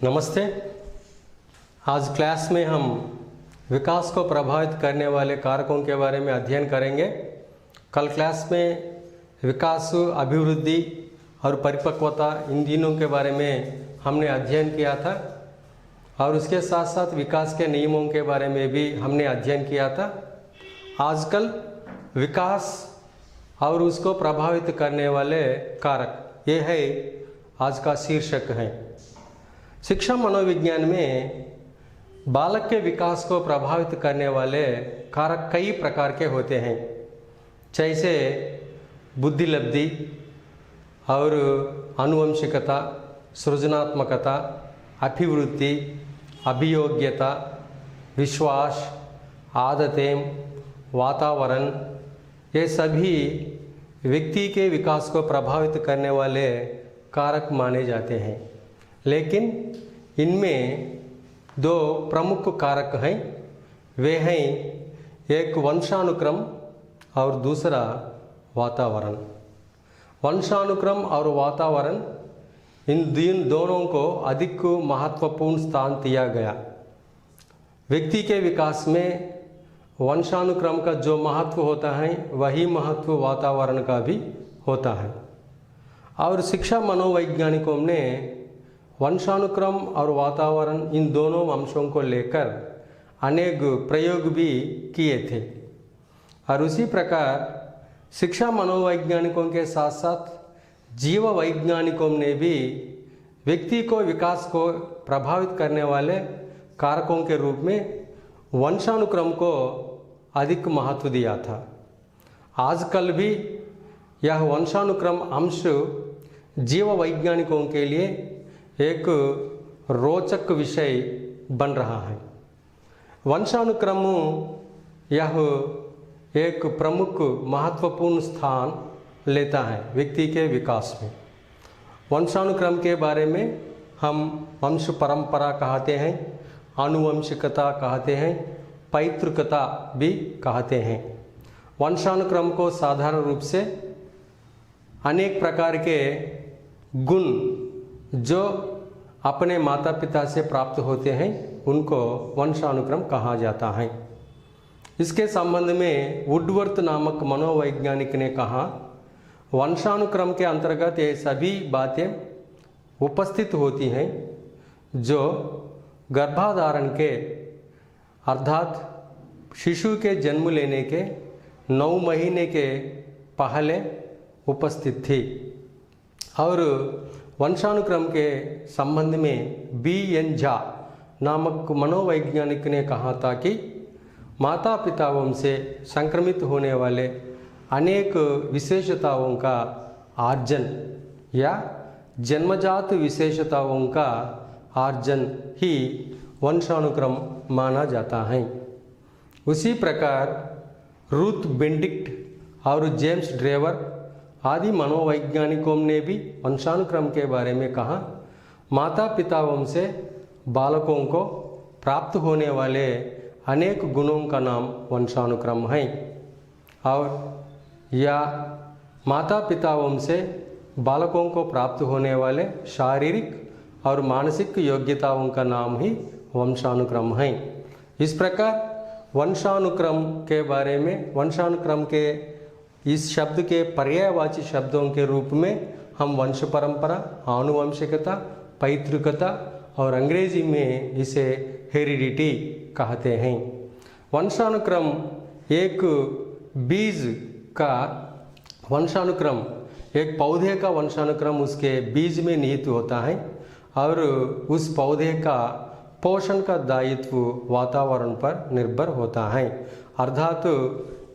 नमस्ते। आज क्लास में हम विकास को प्रभावित करने वाले कारकों के बारे में अध्ययन करेंगे। कल क्लास में विकास, अभिवृद्धि और परिपक्वता इन तीनों के बारे में हमने अध्ययन किया था और उसके साथ साथ विकास के नियमों के बारे में भी हमने अध्ययन किया था। आजकल विकास और उसको प्रभावित करने वाले कारक, ये है आज का शीर्षक है। शिक्षा मनोविज्ञान में बालक के विकास को प्रभावित करने वाले कारक कई प्रकार के होते हैं, जैसे बुद्धिलब्धि और आनुवंशिकता, सृजनात्मकता, अभिवृद्धि, अभियोग्यता, विश्वास, आदतें, वातावरण, ये सभी व्यक्ति के विकास को प्रभावित करने वाले कारक माने जाते हैं। लेकिन इनमें दो प्रमुख कारक हैं। वे हैं एक वंशानुक्रम और दूसरा वातावरण। वंशानुक्रम और वातावरण, इन दोनों को अधिक महत्वपूर्ण स्थान दिया गया। व्यक्ति के विकास में वंशानुक्रम का जो महत्व होता है वही महत्व वातावरण का भी होता है। और शिक्षा मनोवैज्ञानिकों ने वंशानुक्रम और वातावरण इन दोनों अंशों को लेकर अनेक प्रयोग भी किए थे। और उसी प्रकार शिक्षा मनोवैज्ञानिकों के साथ साथ जीव वैज्ञानिकों ने भी व्यक्ति को विकास को प्रभावित करने वाले कारकों के रूप में वंशानुक्रम को अधिक महत्व दिया था। आजकल भी यह वंशानुक्रम अंश जीव वैज्ञानिकों के लिए एक रोचक विषय बन रहा है। वंशानुक्रम यह एक प्रमुख महत्वपूर्ण स्थान लेता है व्यक्ति के विकास में। वंशानुक्रम के बारे में हम वंश परंपरा कहते हैं, आनुवंशिकता कहते हैं, पैतृकता भी कहते हैं। वंशानुक्रम को साधारण रूप से अनेक प्रकार के गुण जो अपने माता पिता से प्राप्त होते हैं उनको वंशानुक्रम कहा जाता है। इसके संबंध में वुडवर्थ नामक मनोवैज्ञानिक ने कहा, वंशानुक्रम के अंतर्गत ये सभी बातें उपस्थित होती हैं जो गर्भाधारण के अर्थात शिशु के जन्म लेने के 9 महीने के पहले उपस्थित थी। और वंशानुक्रम के संबंध में B.N. झा नामक मनोवैज्ञानिक ने कहा था कि माता पिताओं से संक्रमित होने वाले अनेक विशेषताओं का आर्जन या जन्मजात विशेषताओं का आर्जन ही वंशानुक्रम माना जाता है। उसी प्रकार रूथ बेनेडिक्ट और जेम्स ड्रेवर आदि मनोवैज्ञानिकों ने भी वंशानुक्रम के बारे में कहा, माता पिताओं से बालकों को प्राप्त होने वाले अनेक गुणों का नाम वंशानुक्रम है। और या माता पिताओं से बालकों को प्राप्त होने वाले शारीरिक और मानसिक योग्यताओं का नाम ही वंशानुक्रम है। इस प्रकार वंशानुक्रम के बारे में, वंशानुक्रम के इस शब्द के पर्यायवाची शब्दों के रूप में हम वंश परंपरा, आनुवंशिकता, पैतृकता और अंग्रेजी में इसे हेरिडिटी कहते हैं। वंशानुक्रम एक बीज का वंशानुक्रम, एक पौधे का वंशानुक्रम उसके बीज में निहित होता है और उस पौधे का पोषण का दायित्व वातावरण पर निर्भर होता है। अर्थात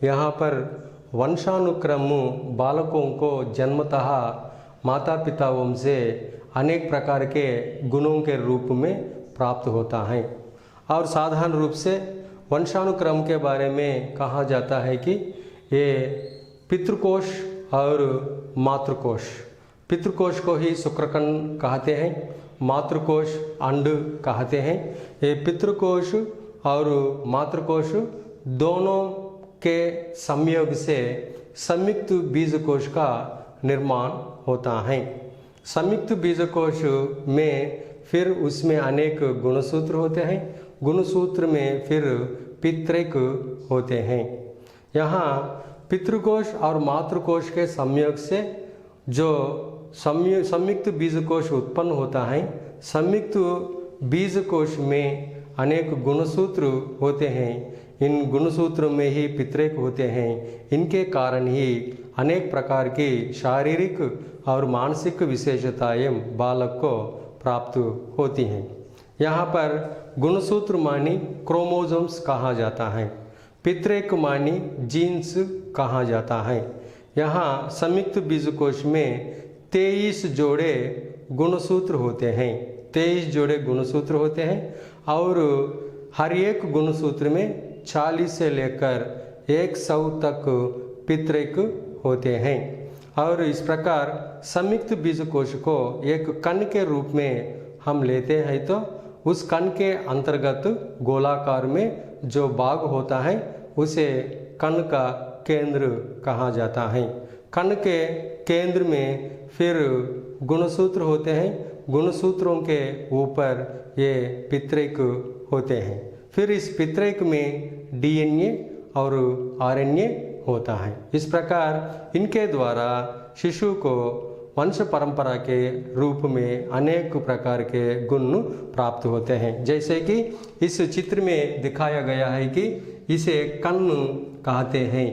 यहाँ पर वंशानुक्रम बालकों को जन्मतः माता पिताओं से अनेक प्रकार के गुणों के रूप में प्राप्त होता है। और साधारण रूप से वंशानुक्रम के बारे में कहा जाता है कि ये पितृकोश और मातृकोश, पितृकोश को ही शुक्रकण कहते हैं, मातृकोश अंड कहते हैं। ये पितृकोश और मातृकोश दोनों के संयोग से संयुक्त बीज कोश का निर्माण होता है। संयुक्त बीजकोश में फिर उसमें अनेक गुणसूत्र होते हैं। गुणसूत्र में फिर पितृक होते हैं। यहाँ पितृकोश और मातृकोश के संयोग से जो संयुक्त बीजकोश उत्पन्न होता है, संयुक्त बीजकोश में अनेक गुणसूत्र होते हैं। इन गुणसूत्रों में ही पितृक होते हैं। इनके कारण ही अनेक प्रकार की शारीरिक और मानसिक विशेषताएं बालक को प्राप्त होती हैं। यहाँ पर गुणसूत्र मानी क्रोमोसोम्स कहा जाता है, पितृक मानी जीन्स कहा जाता है। यहाँ संयुक्त बीजकोश में 23 जोड़े गुणसूत्र होते हैं। 23 जोड़े गुणसूत्र होते हैं और हर एक गुणसूत्र में 40 से लेकर 100 तक पितृक होते हैं। और इस प्रकार संयुक्त बीजकोश को एक कण के रूप में हम लेते हैं तो उस कण के अंतर्गत गोलाकार में जो भाग होता है उसे कण का केंद्र कहा जाता है। कण के केंद्र में फिर गुणसूत्र होते हैं। गुणसूत्रों के ऊपर ये पितृक होते हैं। फिर इस पितृक में डीएनए और आरएनए होता है। इस प्रकार इनके द्वारा शिशु को वंश परंपरा के रूप में अनेक प्रकार के गुण प्राप्त होते हैं। जैसे कि इस चित्र में दिखाया गया है कि इसे कण कहते हैं।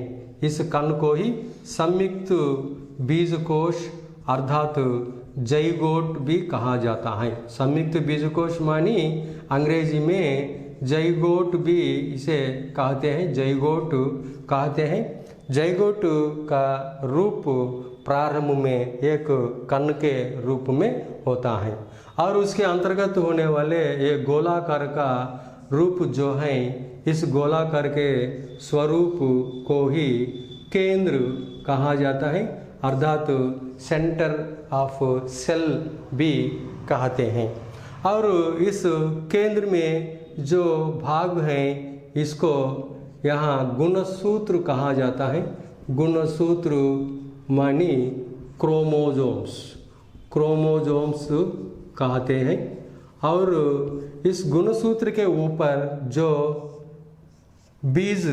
इस कण को ही संयुक्त बीजकोश अर्थात जाइगोट भी कहा जाता है। संयुक्त बीजकोश मानी अंग्रेजी में जाइगोट भी इसे कहते हैं, जाइगोट कहते हैं। जाइगोट का रूप प्रारंभ में एक कण के रूप में होता है और उसके अंतर्गत होने वाले ये गोलाकार का रूप जो है, इस गोलाकार के स्वरूप को ही केंद्र कहा जाता है अर्थात सेंटर ऑफ सेल भी कहते हैं। और इस केंद्र में जो भाग हैं इसको यहाँ गुणसूत्र कहा जाता है। गुणसूत्र मानी क्रोमोसोम्स, क्रोमोसोम्स कहते हैं। और इस गुणसूत्र के ऊपर जो बीज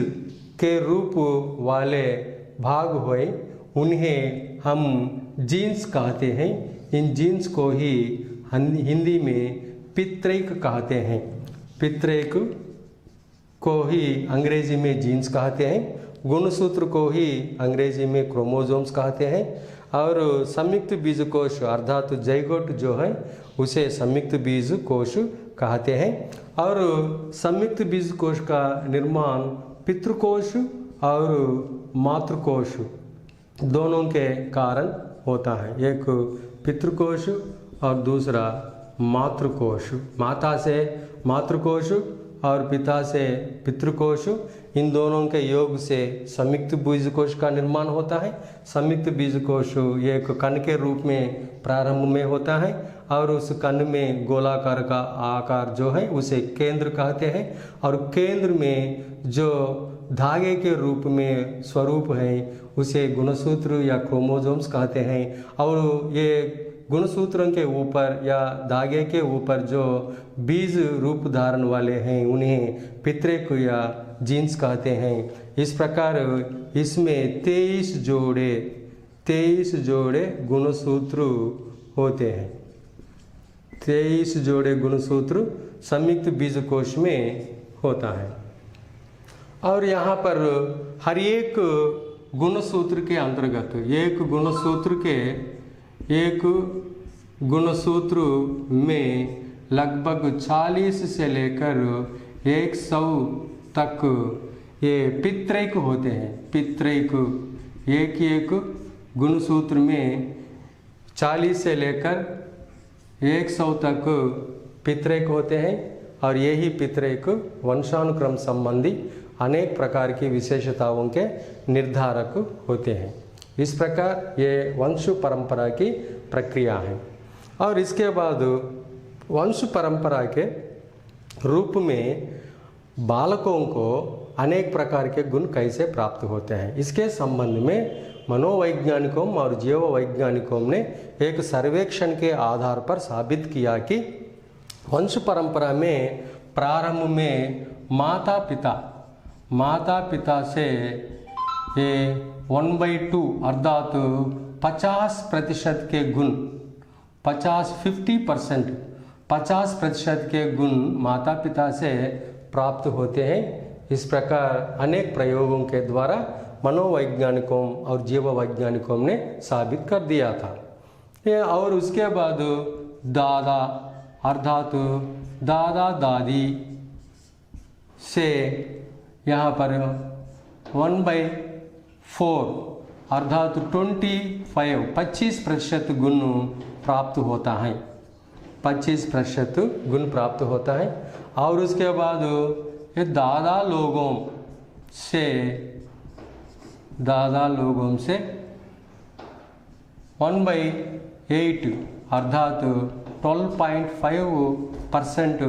के रूप वाले भाग हुए उन्हें हम जीन्स कहते हैं। इन जीन्स को ही हिंदी में पितृक कहते हैं। पितृक को ही अंग्रेजी में जीन्स कहते हैं। गुणसूत्र को ही अंग्रेजी में क्रोमोसोम्स कहते हैं। और संयुक्त बीजकोश अर्थात जाइगोट जो है उसे संयुक्त बीजकोश कहते हैं। और संयुक्त बीजकोश का निर्माण पितृकोश और मातृकोश दोनों के कारण होता है। एक पितृकोश और दूसरा मातृकोश। माता से मातृकोश और पिता से पितृकोश, इन दोनों के योग से संयुक्त बीजकोश का निर्माण होता है। संयुक्त बीजकोश एक कण के रूप में प्रारंभ में होता है और उस कण में गोलाकार का आकार जो है उसे केंद्र कहते हैं। और केंद्र में जो धागे के रूप में स्वरूप है उसे गुणसूत्र या क्रोमोसोम्स कहते हैं। और ये गुणसूत्रों के ऊपर या धागे के ऊपर जो बीज रूप धारण वाले हैं उन्हें पितृक या जीन्स कहते हैं। इस प्रकार इसमें 23 जोड़े गुणसूत्र होते हैं। 23 जोड़े गुणसूत्र संयुक्त बीजकोश में होता है। और यहाँ पर हर एक गुणसूत्र के अंतर्गत एक गुणसूत्र में लगभग 40 से लेकर 100 तक ये पितृक होते हैं। पितृक एक गुणसूत्र में 40 से लेकर 100 तक पितृक होते हैं। और यही पितृक वंशानुक्रम संबंधी अनेक प्रकार की विशेषताओं के निर्धारक होते हैं। इस प्रकार ये वंश परंपरा की प्रक्रिया है। और इसके बाद वंश परंपरा के रूप में बालकों को अनेक प्रकार के गुण कैसे प्राप्त होते हैं, इसके संबंध में मनोवैज्ञानिकों और जीव वैज्ञानिकों ने एक सर्वेक्षण के आधार पर साबित किया कि वंश परंपरा में प्रारंभ में माता पिता से ये 1/2 अर्थात 50% के गुण 50% के गुण माता पिता से प्राप्त होते हैं। इस प्रकार अनेक प्रयोगों के द्वारा मनोवैज्ञानिकों और जीव वैज्ञानिकों ने साबित कर दिया था। और उसके बाद दादा अर्थात दादा दादी से यहाँ पर 1/4 अर्थात 25% गुण प्राप्त होता है, 25% गुण प्राप्त होता है। और उसके बाद ये दादा लोगों से 1/8 अर्थात 12.5%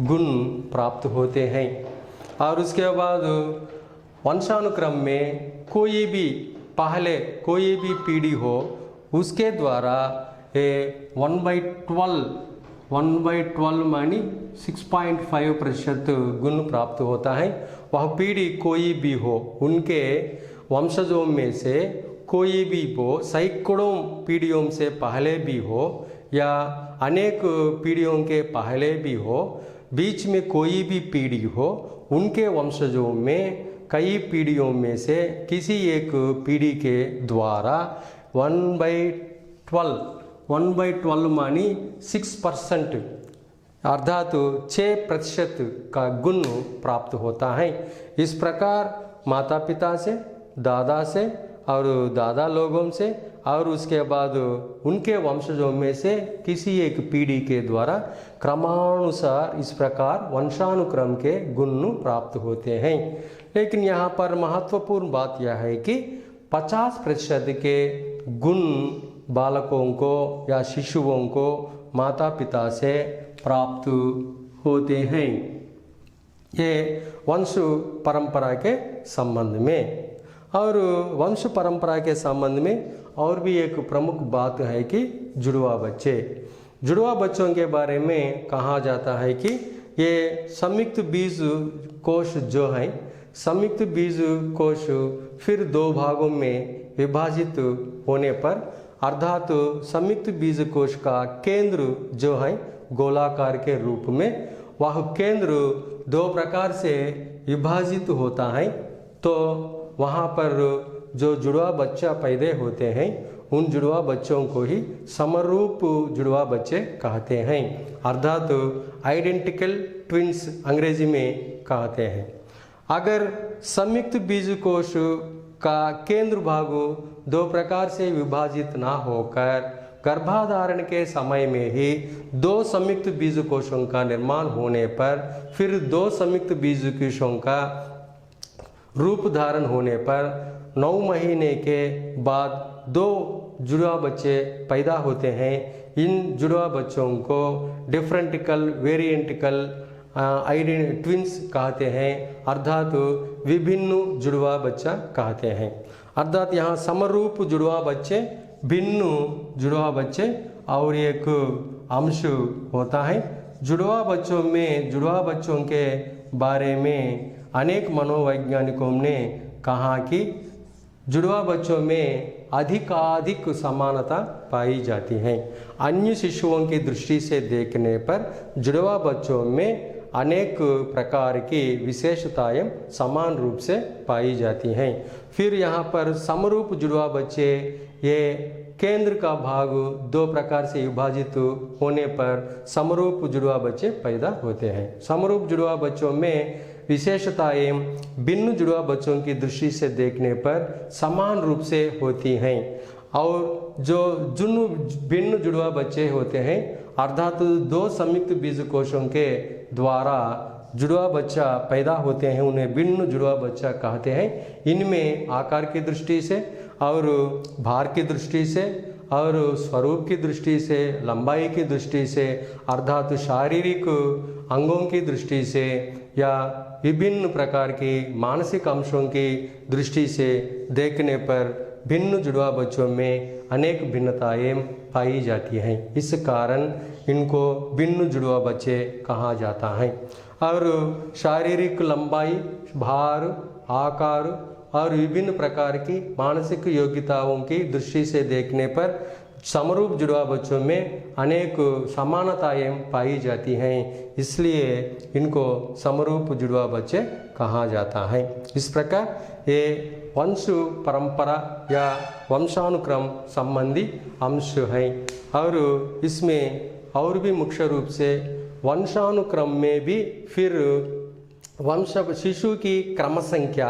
गुण प्राप्त होते हैं। और उसके बाद वंशानुक्रम में कोई भी पीढ़ी हो उसके द्वारा 1/12 मानी 6.5% गुण प्राप्त होता है। वह पीढ़ी कोई भी हो, उनके वंशजों में से कोई भी हो, सैकड़ों पीढ़ियों से पहले भी हो या अनेक पीढ़ियों के पहले भी हो, बीच में कोई भी पीढ़ी हो, उनके वंशजों में कई पीढ़ियों में से किसी एक पीढ़ी के द्वारा 1/12 मानी 6% अर्थात 6% का गुण प्राप्त होता है। इस प्रकार माता पिता से, दादा से और दादा लोगों से और उसके बाद उनके वंशजों में से किसी एक पीढ़ी के द्वारा क्रमानुसार इस प्रकार वंशानुक्रम के गुण प्राप्त होते हैं। लेकिन यहाँ पर महत्वपूर्ण बात यह है कि 50% के गुण बालकों को या शिशुओं को माता पिता से प्राप्त होते हैं। ये वंश परंपरा के संबंध में। और वंश परंपरा के संबंध में और भी एक प्रमुख बात है कि जुड़वा बच्चों के बारे में कहा जाता है कि ये संयुक्त बीज कोश जो है, संयुक्त बीज कोश फिर 2 भागों में विभाजित होने पर अर्थात संयुक्त बीज कोश का केंद्र जो है गोलाकार के रूप में, वह केंद्र 2 प्रकार से विभाजित होता है। तो वहाँ पर जो जुड़वा बच्चा पैदा होते हैं उन जुड़वा बच्चों को ही समरूप जुड़वा बच्चे कहते हैं, अर्थात आइडेंटिकल ट्विंस अंग्रेजी में कहते हैं। अगर संयुक्त बीज कोश का केंद्र भाग 2 प्रकार से विभाजित ना होकर गर्भाधारण के समय में ही 2 संयुक्त बीज कोशों का निर्माण होने पर फिर 2 संयुक्त बीज कोशों का रूप धारण होने पर 9 महीने के बाद 2 जुड़वा बच्चे पैदा होते हैं। इन जुड़वा बच्चों को डिफरेंटिकल वेरिएंटिकल ट्विंस कहते हैं, अर्थात विभिन्न जुड़वा बच्चा कहते हैं। अर्थात यहाँ समरूप जुड़वा बच्चे, भिन्न जुड़वा बच्चे और एक अंश होता है। जुड़वा बच्चों के बारे में अनेक मनोवैज्ञानिकों ने कहा कि जुड़वा बच्चों में अधिकाधिक समानता पाई जाती है। अन्य शिशुओं की दृष्टि से देखने पर जुड़वा बच्चों में अनेक प्रकार की विशेषताएं समान रूप से पाई जाती हैं। फिर यहाँ पर समरूप जुड़वा बच्चे, ये केंद्र का भाग 2 प्रकार से विभाजित होने पर समरूप जुड़वा बच्चे पैदा होते हैं। समरूप जुड़वा बच्चों में विशेषताएं भिन्न जुड़वा बच्चों की दृष्टि से देखने पर समान रूप से होती हैं। और जो भिन्न जुड़वा बच्चे होते हैं अर्थात 2 संयुक्त बीज कोशों के द्वारा जुड़वा बच्चा पैदा होते हैं, उन्हें भिन्न जुड़वा बच्चा कहते हैं। इनमें आकार की दृष्टि से और भार की दृष्टि से और स्वरूप की दृष्टि से, लंबाई की दृष्टि से अर्थात शारीरिक अंगों की दृष्टि से या विभिन्न प्रकार की मानसिक अंशों की दृष्टि से देखने पर भिन्न जुड़वा बच्चों में अनेक भिन्नताएं पाई जाती हैं। इस कारण इनको भिन्न जुड़वा बच्चे कहा जाता है। और शारीरिक लंबाई, भार, आकार और विभिन्न प्रकार की मानसिक योग्यताओं की दृष्टि से देखने पर समरूप जुड़वा बच्चों में अनेक समानताएं पाई जाती हैं, इसलिए इनको समरूप जुड़वा बच्चे कहा जाता है। इस प्रकार ये वंश परंपरा या वंशानुक्रम संबंधी अंश है। और इसमें और भी मुख्य रूप से वंशानुक्रम में भी फिर वंश शिशु की क्रम संख्या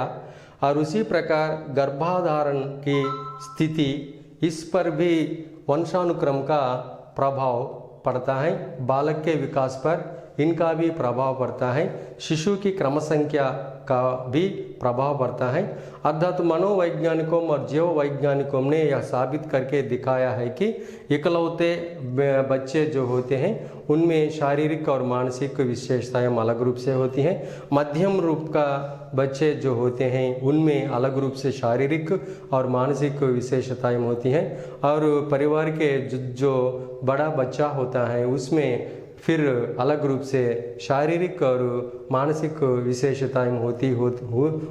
और उसी प्रकार गर्भाधारण की स्थिति, इस पर भी वंशानुक्रम का प्रभाव पड़ता है। बालक के विकास पर इनका भी प्रभाव पड़ता है। शिशु की क्रम संख्या का भी प्रभाव पड़ता है। अर्थात मनोवैज्ञानिकों और जीव वैज्ञानिकों ने यह साबित करके दिखाया है कि इकलौते बच्चे जो होते हैं उनमें शारीरिक और मानसिक विशेषताएं अलग रूप से होती हैं। मध्यम रूप का बच्चे जो होते हैं उनमें अलग रूप से शारीरिक और मानसिक विशेषताएं होती हैं। और परिवार के जो बड़ा बच्चा होता है उसमें फिर अलग रूप से शारीरिक और मानसिक विशेषताएं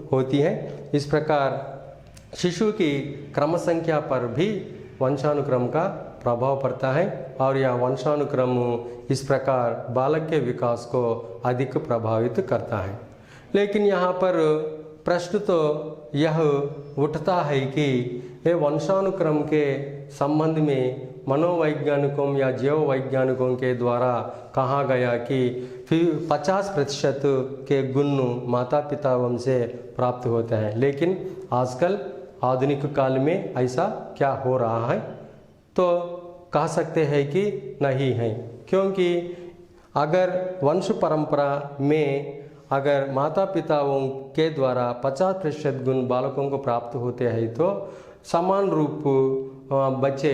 होती हैं। इस प्रकार शिशु की क्रम संख्या पर भी वंशानुक्रम का प्रभाव पड़ता है और यह वंशानुक्रम इस प्रकार बालक के विकास को अधिक प्रभावित करता है। लेकिन यहाँ पर प्रश्न तो यह उठता है कि ये वंशानुक्रम के संबंध में मनोवैज्ञानिकों या जीव वैज्ञानिकों के द्वारा कहा गया कि 50% के गुण माता पिता से प्राप्त होते हैं। लेकिन आजकल आधुनिक काल में ऐसा क्या हो रहा है? तो कह सकते हैं कि नहीं है, क्योंकि अगर वंश परंपरा में अगर माता पिताओं के द्वारा 50% गुण बालकों को प्राप्त होते हैं तो समान रूप बच्चे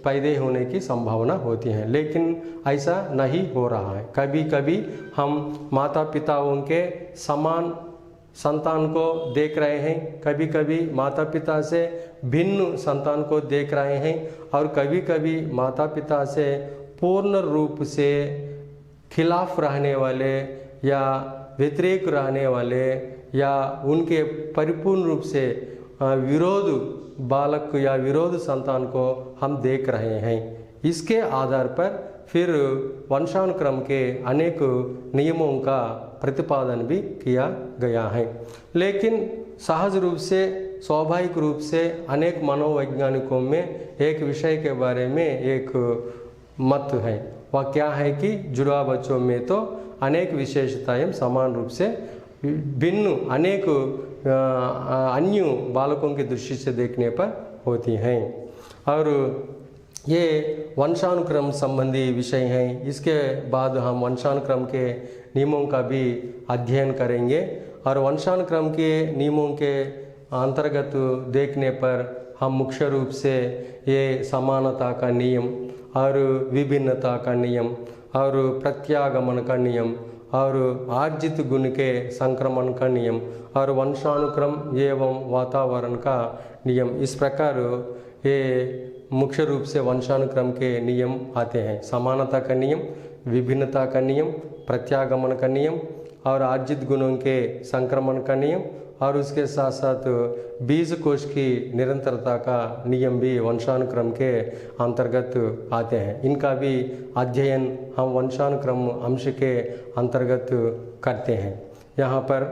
पैदा होने की संभावना होती है। लेकिन ऐसा नहीं हो रहा है। कभी कभी हम माता पिताओं के समान संतान को देख रहे हैं, कभी कभी माता पिता से भिन्न संतान को देख रहे हैं और कभी कभी माता पिता से पूर्ण रूप से खिलाफ रहने वाले या व्यतिरेक रहने वाले या उनके परिपूर्ण रूप से विरोध बालक या विरोध संतान को हम देख रहे हैं। इसके आधार पर फिर वंशानुक्रम के अनेक नियमों का प्रतिपादन भी किया गया है। लेकिन सहज रूप से स्वाभाविक रूप से अनेक मनोवैज्ञानिकों में एक विषय के बारे में एक मत है। वह क्या है कि जुड़वा बच्चों में तो अनेक विशेषताएं समान रूप से भिन्न अनेक अन्य बालकों की दृष्टि से देखने पर होती हैं। और ये वंशानुक्रम संबंधी विषय हैं। इसके बाद हम वंशानुक्रम के नियमों का भी अध्ययन करेंगे और वंशानुक्रम के नियमों के अंतर्गत देखने पर हम मुख्य रूप से ये समानता का नियम और विभिन्नता का नियम और प्रत्यागमन का नियम और आर्जित गुण के संक्रमण का नियम और वंशानुक्रम एवं वातावरण का नियम, इस प्रकार ये मुख्य रूप से वंशानुक्रम के नियम आते हैं। समानता का नियम, विभिन्नता का नियम, प्रत्यागमन का नियम और आर्जित गुणों के संक्रमण का नियम और उसके साथ साथ बीज कोश की निरंतरता का नियम भी वंशानुक्रम के अंतर्गत आते हैं। इनका भी अध्ययन हम वंशानुक्रम अंश के अंतर्गत करते हैं। यहाँ पर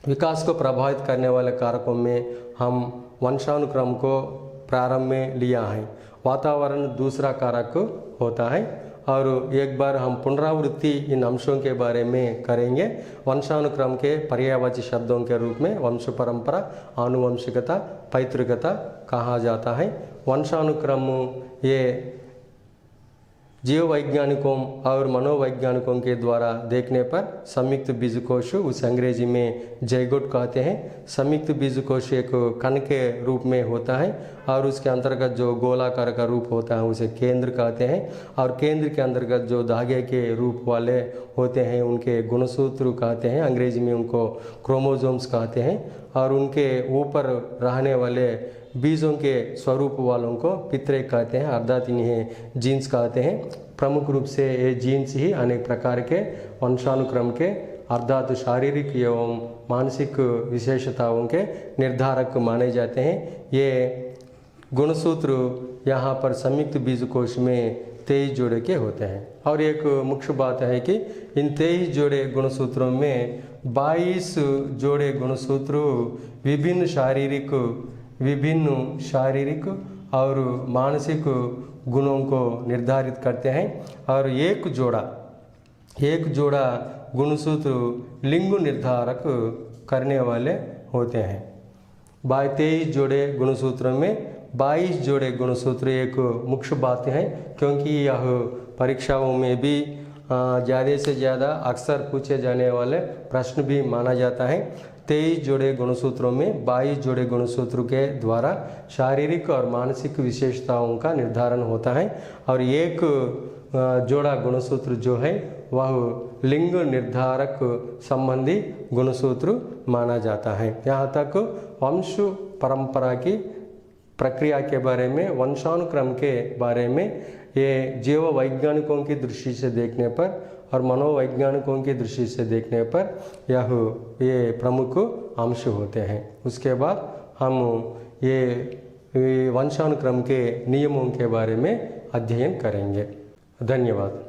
विकास को प्रभावित करने वाले कारकों में हम वंशानुक्रम को प्रारंभ में लिया है। वातावरण दूसरा कारक होता है और एक बार हम पुनरावृत्ति इन अंशों के बारे में करेंगे। वंशानुक्रम के पर्यायवाची शब्दों के रूप में वंश परंपरा, आनुवंशिकता, पैतृकता कहा जाता है। वंशानुक्रम ये जीव वैज्ञानिकों और मनोवैज्ञानिकों के द्वारा देखने पर संयुक्त बीजकोश, उस अंग्रेजी में जैगोट कहते हैं। संयुक्त बीजकोश एक कण के रूप में होता है और उसके अंतर्गत जो गोलाकार का रूप होता है उसे केंद्र कहते हैं और केंद्र के अंतर्गत जो धागे के रूप वाले होते हैं उनके गुणसूत्र कहते हैं। अंग्रेजी में उनको क्रोमोसोम्स कहते हैं और उनके ऊपर रहने वाले बीजों के स्वरूप वालों को पितृक कहते हैं, अर्थात इन्हें जीन्स कहते हैं। प्रमुख रूप से ये जीन्स ही अनेक प्रकार के वंशानुक्रम के अर्थात शारीरिक एवं मानसिक विशेषताओं के निर्धारक माने जाते हैं। ये गुणसूत्र यहाँ पर संयुक्त बीजकोश में 23 जोड़े के होते हैं। और एक मुख्य बात है कि इन 23 जोड़े गुणसूत्रों में 22 जोड़े गुणसूत्र विभिन्न शारीरिक और मानसिक गुणों को निर्धारित करते हैं और एक जोड़ा गुणसूत्र लिंग निर्धारक करने वाले होते हैं। 23 जोड़े गुणसूत्रों में 22 जोड़े गुणसूत्र एक मुख्य बात है, क्योंकि यह परीक्षाओं में भी ज़्यादा से ज़्यादा अक्सर पूछे जाने वाले प्रश्न भी माना जाता है। 23 जोड़े गुणसूत्रों में 22 जोड़े गुणसूत्र के द्वारा शारीरिक और मानसिक विशेषताओं का निर्धारण होता है और एक जोड़ा गुणसूत्र जो है वह लिंग निर्धारक संबंधी गुणसूत्र माना जाता है। यहाँ तक वंश परंपरा की प्रक्रिया के बारे में, वंशानुक्रम के बारे में ये जीव वैज्ञानिकों की दृष्टि से देखने पर और मनोवैज्ञानिकों की दृष्टि से देखने पर ये प्रमुख अंश होते हैं। उसके बाद हम ये वंशानुक्रम के नियमों के बारे में अध्ययन करेंगे। धन्यवाद।